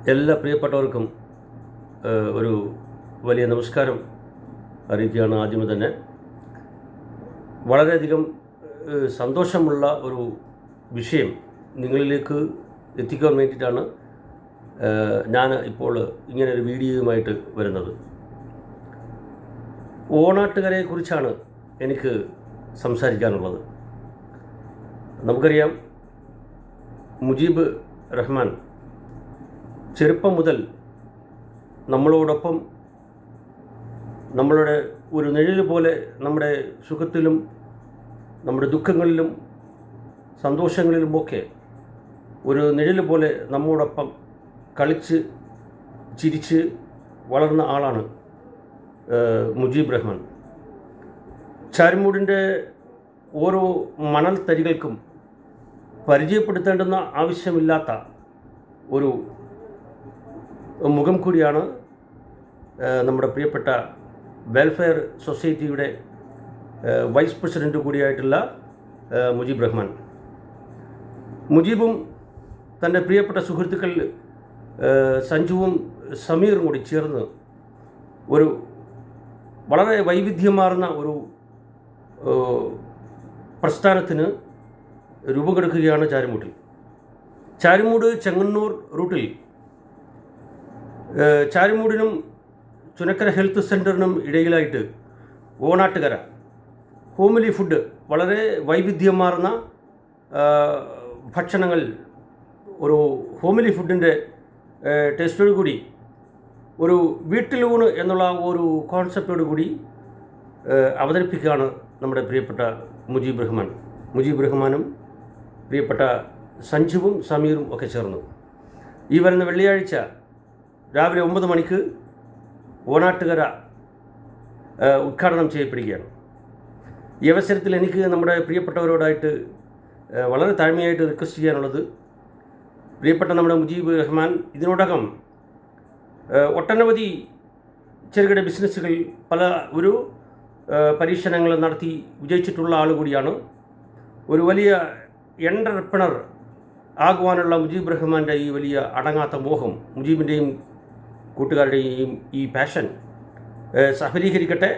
എല്ലാ പ്രിയപ്പെട്ടവർക്കും ഒരു വലിയ നമസ്കാരം അറിയിക്കുകയാണ്. ആദ്യമേ തന്നെ വളരെയധികം സന്തോഷമുള്ള ഒരു വിഷയം നിങ്ങളിലേക്ക് എത്തിക്കാൻ വേണ്ടിയിട്ടാണ് ഞാൻ ഇപ്പോൾ ഇങ്ങനൊരു വീഡിയോയുമായിട്ട് വരുന്നത്. ഓണാട്ടുകരയെക്കുറിച്ചാണ് എനിക്ക് സംസാരിക്കാനുള്ളത്. നമുക്കറിയാം, മുജീബ് റഹ്മാൻ ചെറുപ്പം മുതൽ നമ്മളോടൊപ്പം, നമ്മളുടെ ഒരു നിഴൽ പോലെ നമ്മുടെ സുഖത്തിലും നമ്മുടെ ദുഃഖങ്ങളിലും സന്തോഷങ്ങളിലുമൊക്കെ ഒരു നിഴൽ പോലെ നമ്മോടൊപ്പം കളിച്ച് ചിരിച്ച് വളർന്ന ആളാണ് മുജീബ് റഹ്മാൻ. ചാരുമൂടിൻ്റെ ഓരോ മണൽ തരികൾക്കും പരിചയപ്പെടുത്തേണ്ടുന്ന ആവശ്യമില്ലാത്ത ഒരു മുഖം കൂടിയാണ് നമ്മുടെ പ്രിയപ്പെട്ട വെൽഫെയർ സൊസൈറ്റിയുടെ വൈസ് പ്രസിഡൻ്റ് കൂടിയായിട്ടുള്ള മുജീബ് റഹ്മാൻ. മുജീബും തൻ്റെ പ്രിയപ്പെട്ട സുഹൃത്തുക്കൾ സഞ്ജുവും സമീറും കൂടി ചേർന്ന് ഒരു വളരെ വൈവിധ്യമാർന്ന ഒരു പ്രസ്ഥാനത്തിന് രൂപം കൊടുക്കുകയാണ് ചാരുമൂട്ടിൽ. ചാരുമൂട് ചെങ്ങന്നൂർ റൂട്ടിൽ ചാരുമൂടിനും ചുനക്കര ഹെൽത്ത് സെൻറ്ററിനും ഇടയിലായിട്ട് ഓണാട്ടുകര ഹോംലി ഫുഡ്, വളരെ വൈവിധ്യമാർന്ന ഭക്ഷണങ്ങൾ, ഒരു ഹോംലി ഫുഡിൻ്റെ ടേസ്റ്റോടു കൂടി, ഒരു വീട്ടിലൂണ് എന്നുള്ള ഒരു കോൺസെപ്റ്റോടു കൂടി അവതരിപ്പിക്കുകയാണ് നമ്മുടെ പ്രിയപ്പെട്ട മുജീബ് റഹ്മാൻ. മുജീബ് റഹ്മാനും പ്രിയപ്പെട്ട സഞ്ജുവും സമീറും ഒക്കെ ചേർന്നു ഈ വരുന്ന വെള്ളിയാഴ്ച രാവിലെ 9 മണിക്ക് ഓണാട്ടുകര ഉദ്ഘാടനം ചെയ്യപ്പെടുകയാണ്. ഈ അവസരത്തിൽ എനിക്ക് നമ്മുടെ പ്രിയപ്പെട്ടവരോടായിട്ട് വളരെ താഴ്മയായിട്ട് റിക്വസ്റ്റ് ചെയ്യാനുള്ളത്, പ്രിയപ്പെട്ട നമ്മുടെ മുജീബ് റഹ്മാൻ ഇതിനോടകം ഒട്ടനവധി ചെറുകിട ബിസിനസ്സുകൾ പല പരീക്ഷണങ്ങൾ നടത്തി വിജയിച്ചിട്ടുള്ള ആൾ കൂടിയാണ്. ഒരു വലിയ എൻ്റർപ്രണർ ആകുവാനുള്ള മുജീബ് റഹ്മാൻ്റെ ഈ വലിയ അടങ്ങാത്ത മോഹം, മുജീബിൻ്റെയും കൂട്ടുകാരുടെയും ഈ പാഷൻ സഫലീകരിക്കട്ടെ.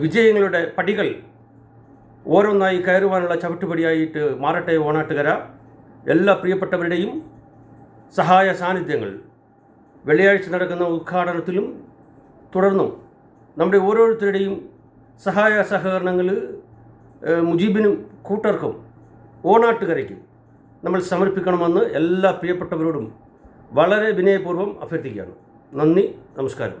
വിജയങ്ങളുടെ പടികൾ ഓരോന്നായി കയറുവാനുള്ള ചവിട്ടുപടിയായിട്ട് മാറട്ടെ ഓണാട്ടുകര. എല്ലാ പ്രിയപ്പെട്ടവരുടെയും സഹായ സാന്നിധ്യങ്ങൾ വെള്ളിയാഴ്ച നടക്കുന്ന ഉദ്ഘാടനത്തിലും തുടർന്നും നമ്മുടെ ഓരോരുത്തരുടെയും സഹായ സഹകരണങ്ങൾ മുജീബിനും കൂട്ടർക്കും ഓണാട്ടുകരയ്ക്കും നമ്മൾ സമർപ്പിക്കണമെന്ന് എല്ലാ പ്രിയപ്പെട്ടവരോടും വളരെ വിനയപൂർവ്വം അഭ്യർത്ഥിക്കുകയാണ്. നന്ദി, നമസ്കാരം.